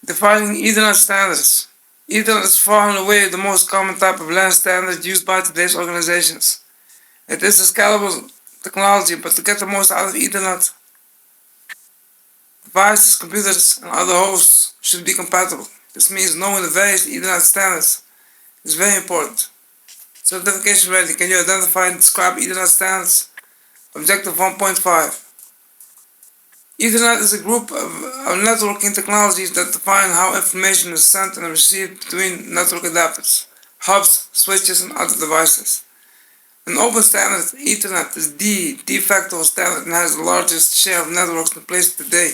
Defining Ethernet standards. Ethernet is far and away the most common type of LAN standard used by today's organizations. It is a scalable technology, but to get the most out of Ethernet, devices, computers, and other hosts should be compatible. This means knowing the various Ethernet standards is very important. Certification ready. Can you identify and describe Ethernet standards? Objective 1.5. Ethernet is a group of networking technologies that define how information is sent and received between network adapters, hubs, switches, and other devices. An open standard, Ethernet, is the de facto standard and has the largest share of networks in place today,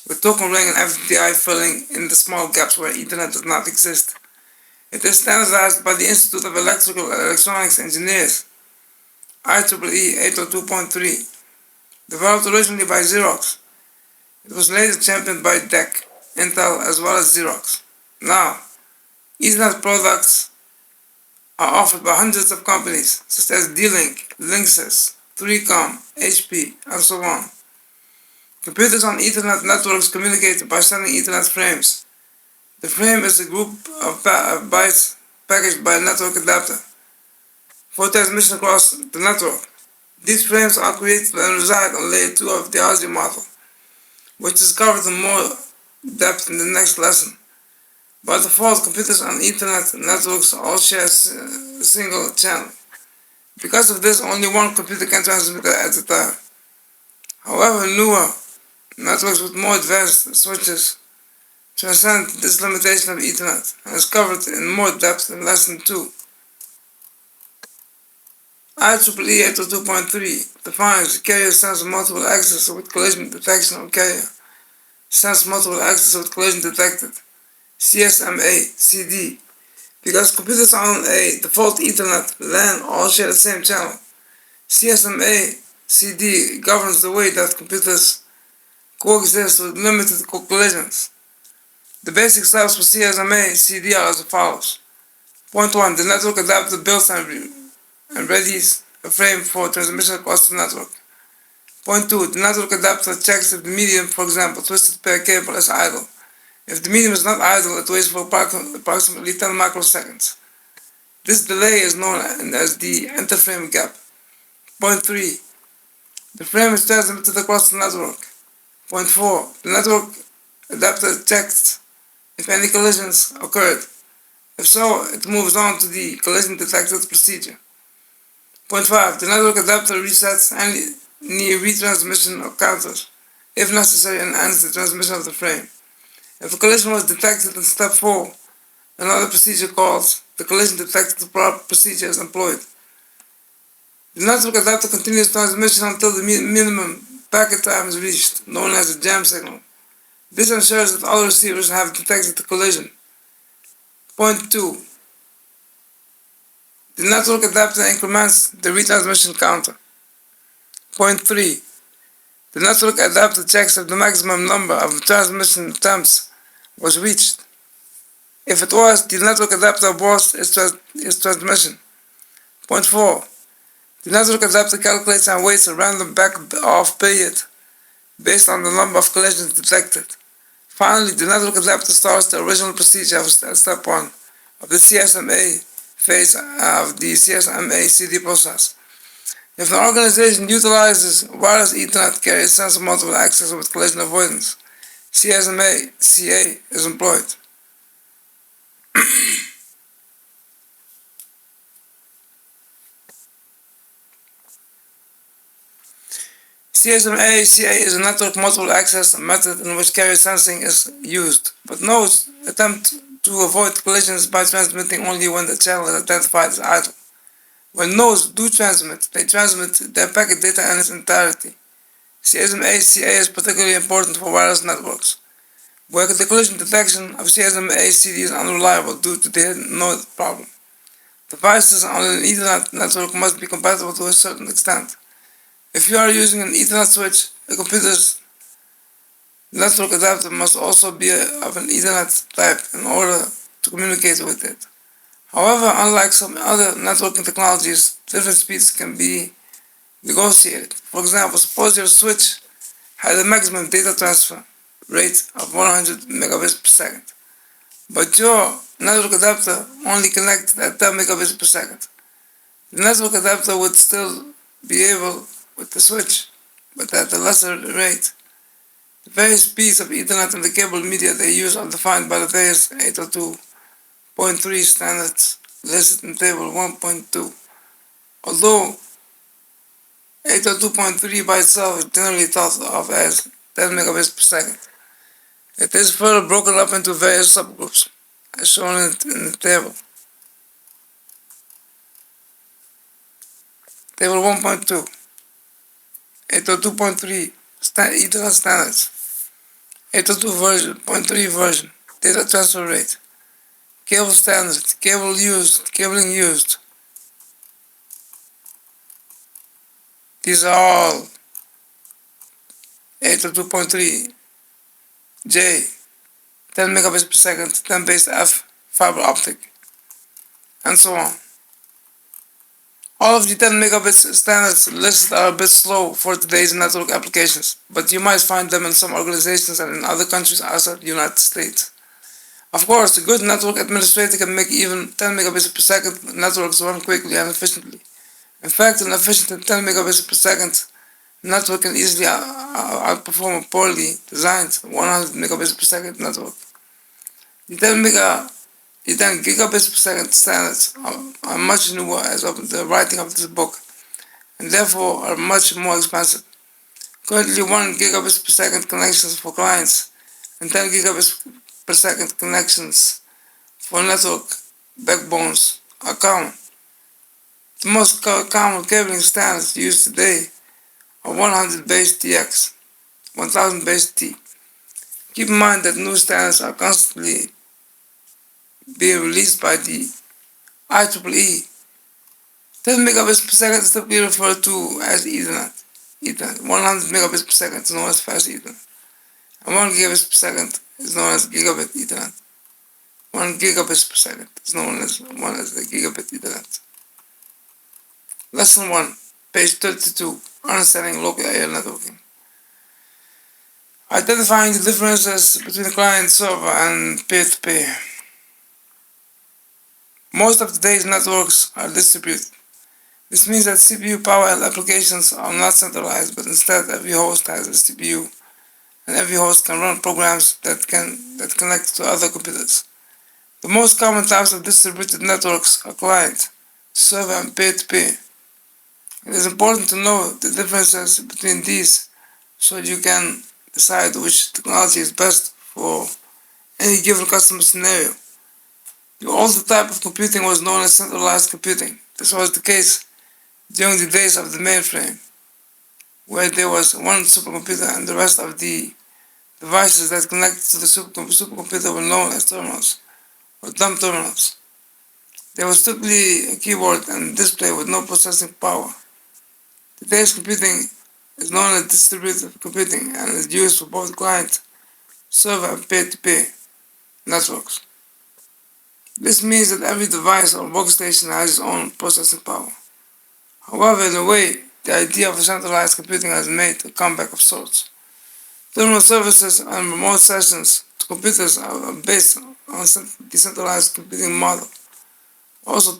with token ring and FDI filling in the small gaps where Ethernet does not exist. It is standardized by the Institute of Electrical and Electronics Engineers, IEEE 802.3, developed originally by Xerox. It was later championed by DEC, Intel, as well as Xerox. Now, Ethernet products are offered by hundreds of companies such as D-Link, Linksys, 3Com, HP, and so on. Computers on Ethernet networks communicate by sending Ethernet frames. The frame is a group of bytes packaged by a network adapter for transmission across the network. These frames are created and reside on layer 2 of the RZ model, which is covered in more depth in the next lesson. By default, computers on Ethernet networks all share a single channel. Because of this, only one computer can transmit at a time. However, newer networks with more advanced switches transcend this limitation of Ethernet and is covered in more depth in lesson 2. IEEE 802.3 defines carrier sense multiple access with collision detection on carrier sense multiple access with collision detected, CSMA, CD. Because computers on a default Ethernet LAN all share the same channel, CSMA, CD governs the way that computers coexist with limited collisions. The basic steps for CSMA CD are as follows. Point 1. The network adapter builds and readies a frame for transmission across the network. Point 2. The network adapter checks if the medium, for example, twisted pair cable, is idle. If the medium is not idle, it waits for approximately 10 microseconds. This delay is known as the interframe gap. Point 3. The frame is transmitted across the network. Point 4. The network adapter checks if any collisions occurred. If so, it moves on to the collision detected procedure. Point 5. The network adapter resets any retransmission or counters, if necessary, and ends the transmission of the frame. If a collision was detected in step 4, another procedure called the collision detected procedure is employed. The network adapter continues transmission until the minimum packet time is reached, known as a jam signal. This ensures that all receivers have detected the collision. Point 2. The network adapter increments the retransmission counter. Point 3. The network adapter checks if the maximum number of transmission attempts was reached. If it was, the network adapter aborts its transmission. Point 4. The network adapter calculates and weights a random back-off period based on the number of collisions detected. Finally, the network adapter starts the original procedure at step 1 of the CSMA phase of the CSMA CD process. If an organization utilizes wireless Ethernet carrier sense multiple access with collision avoidance, CSMA CA is employed. CSMA CA is a network multiple access method in which carrier sensing is used, but nodes attempt to avoid collisions by transmitting only when the channel is identified as idle. When nodes do transmit, they transmit their packet data in its entirety. CSMA CA is particularly important for wireless networks, where the collision detection of CSMA CD is unreliable due to the hidden node problem. Devices on an Ethernet network must be compatible to a certain extent. If you are using an Ethernet switch, a computer's network adapter must also be of an Ethernet type in order to communicate with it. However, unlike some other networking technologies, different speeds can be negotiated. For example, suppose your switch had a maximum data transfer rate of 100 megabits per second. But your network adapter only connects at 10 megabits per second. The network adapter would still be able with the switch, but at a lesser rate. The various speeds of Ethernet and the cable media they use are defined by the various 802.3 standards listed in table 1.2. Although 802.3 by itself is generally thought of as 10 megabits per second, it is further broken up into various subgroups, as shown in the table. Table 1.2, 802.3 Ethernet standards, 802.3 version, data transfer rate, cable standards, cabling used. These are all 802.3 J, 10 megabits per second, 10 base F fiber optic, and so on. All of the 10 megabits standards listed are a bit slow for today's network applications, but you might find them in some organizations and in other countries outside the United States. Of course, a good network administrator can make even 10 megabits per second networks run quickly and efficiently. In fact, an efficient 10 megabits per second network can easily outperform a poorly designed 100 megabits per second network. The 10 gigabits per second standards are much newer as of the writing of this book, and therefore are much more expensive. Currently 1 gigabit per second connections for clients and 10 gigabits per second connections for network backbones are common. The most common cabling standards used today are 100 base TX, 1000 base T. Keep in mind that new standards are constantly being released by the IEEE. 10 megabits per second is typically referred to as Ethernet. 100 megabits per second is known as fast Ethernet. And 1 gigabit per second is known as gigabit Ethernet. 1 gigabit per second is known as a gigabit Ethernet. Lesson 1, page 32, Understanding Local Area Networking. Identifying the differences between client server and peer-to-peer. Most of today's networks are distributed. This means that CPU-powered applications are not centralized, but instead every host has a CPU, and every host can run programs that connect to other computers. The most common types of distributed networks are client, server, and peer-to-peer. It is important to know the differences between these so you can decide which technology is best for any given customer scenario. The older type of computing was known as centralized computing. This was the case during the days of the mainframe, where there was one supercomputer and the rest of the devices that connected to the supercomputer were known as terminals, or dumb terminals. There was typically a keyboard and display with no processing power. Today's computing is known as distributed computing and is used for both client, server, and peer-to-peer networks. This means that every device or workstation has its own processing power. However, in a way, the idea of centralized computing has made a comeback of sorts. Terminal services and remote sessions to computers are based on decentralized computing model. Also,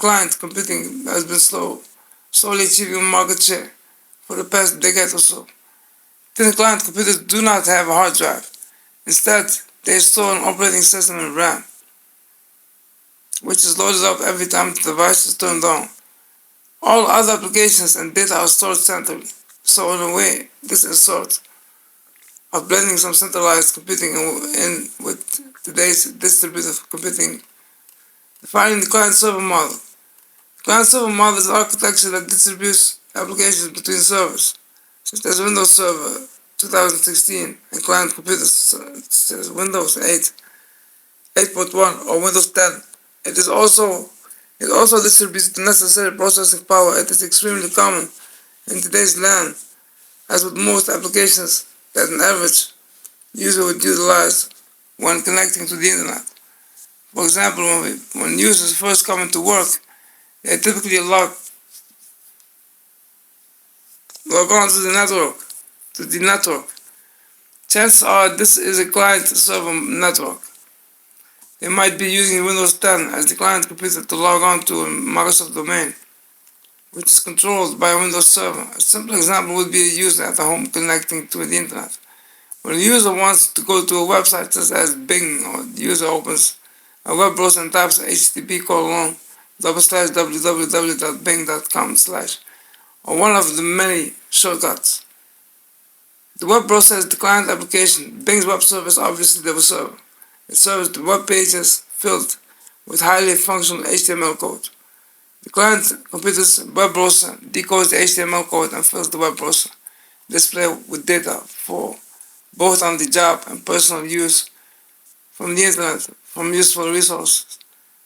client computing has been slowly achieving market share for the past decade or so. Thin client computers do not have a hard drive. Instead, they store an operating system in RAM, which is loaded up every time the device is turned on. All other applications and data are stored centrally. So in a way, this is a sort of blending some centralized computing in with today's distributed computing. Defining the client-server model. The client-server model is an architecture that distributes applications between servers, such as Windows Server 2016 and client computers such as Windows 8, 8.1 or Windows 10. It also distributes the necessary processing power. It is extremely common in today's LAN, as with most applications that an average user would utilize when connecting to the internet. For example, when users first come into work, they typically log on to the network. Chances are this is a client-server network. They might be using Windows 10 as the client computer to log on to a Microsoft domain, which is controlled by a Windows server. A simple example would be a user at home connecting to the internet. When a user wants to go to a website such as Bing, or the user opens a web browser and types http://www.bing.com/ or one of the many shortcuts. The web browser is the client application. Bing's web server is obviously the server. It serves the web pages filled with highly functional HTML code. The client computer's web browser decodes the HTML code and fills the web browser display with data for both on the job and personal use from the internet from useful resources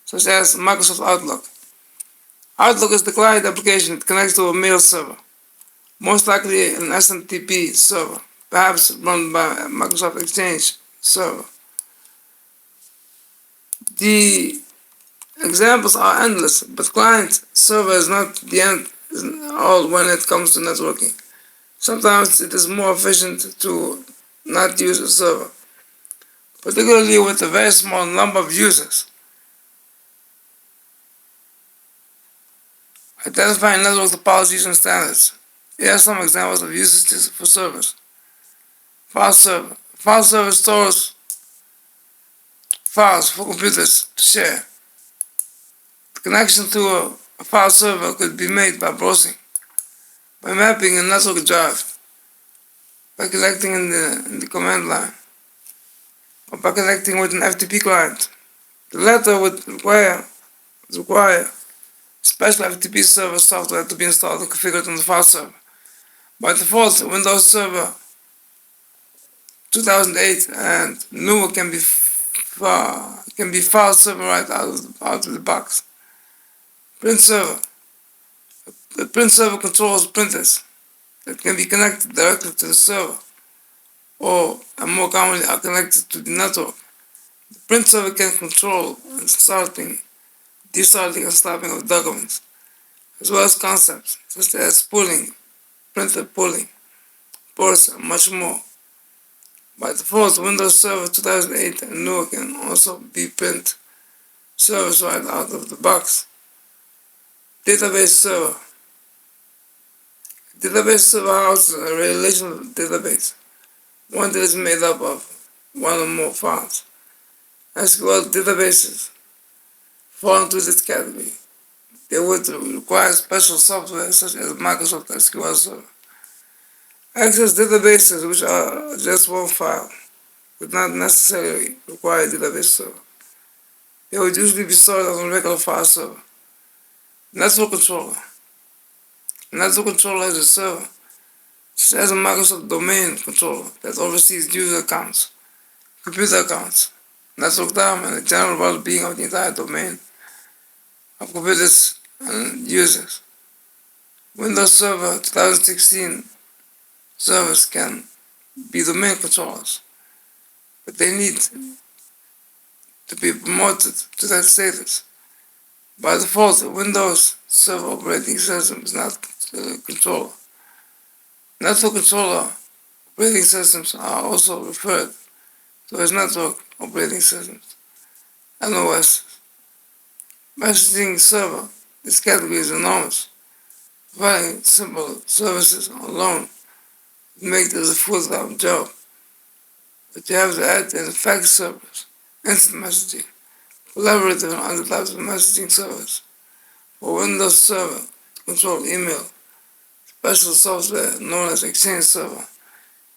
such as Microsoft Outlook. Outlook is the client application that connects to a mail server, most likely an SMTP server, perhaps run by a Microsoft Exchange server. The examples are endless, but client-server is not the end all when it comes to networking. Sometimes it is more efficient to not use a server, particularly with a very small number of users. Identifying network topologies and standards. Here are some examples of usages for servers. File server. File server stores files for computers to share. The connection to a file server could be made by browsing, by mapping a network drive, by connecting in the command line, or by connecting with an FTP client. The latter would require special FTP server software to be installed and configured on the file server. By default, Windows Server 2008 and newer can be file server right out of the box. Print server. The print server controls printers that can be connected directly to the server, or and more commonly are connected to the network. The print server can control starting, destarting, and stopping of documents, as well as concepts such as pooling, printer pooling, ports, and much more. By default, Windows Server 2008 and newer can also be print servers right out of the box. Database server. Database server houses a relational database, one that is made up of one or more files. SQL databases fall into this category. They would require special software such as Microsoft SQL Server. Access databases, which are just one file, would not necessarily require a database server. They would usually be stored on a regular file server. Network controller. A network controller is a server, such as a Microsoft domain controller that oversees user accounts, computer accounts, network time, and the general well-being of the entire domain of computers and users. Windows Server 2016 servers can be domain controllers, but they need to be promoted to that status. By default, the Windows Server operating system is not a controller. Network controller operating systems are also referred to as network operating systems, NOS. Messaging server, this category is enormous. Providing simple services alone would make this a full-time job, but you have to add in fax servers, instant messaging, collaborative and other types of messaging servers. For Windows Server to control email, special software known as Exchange Server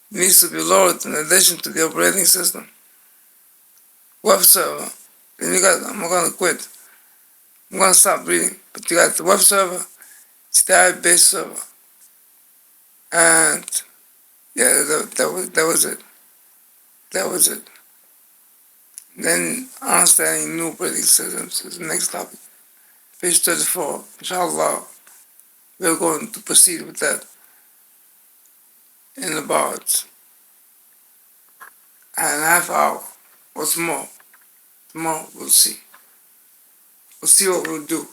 needs to be loaded in addition to the operating system. Web server, then you got, I'm gonna quit. I'm gonna stop reading, but you got the web server, it's the IP-based server, and yeah, that was it. That was it. Then understanding new operating systems is the next topic. Page 34, inshallah, we're going to proceed with that in about an half hour. What's more? Tomorrow we'll see. We'll see what we'll do.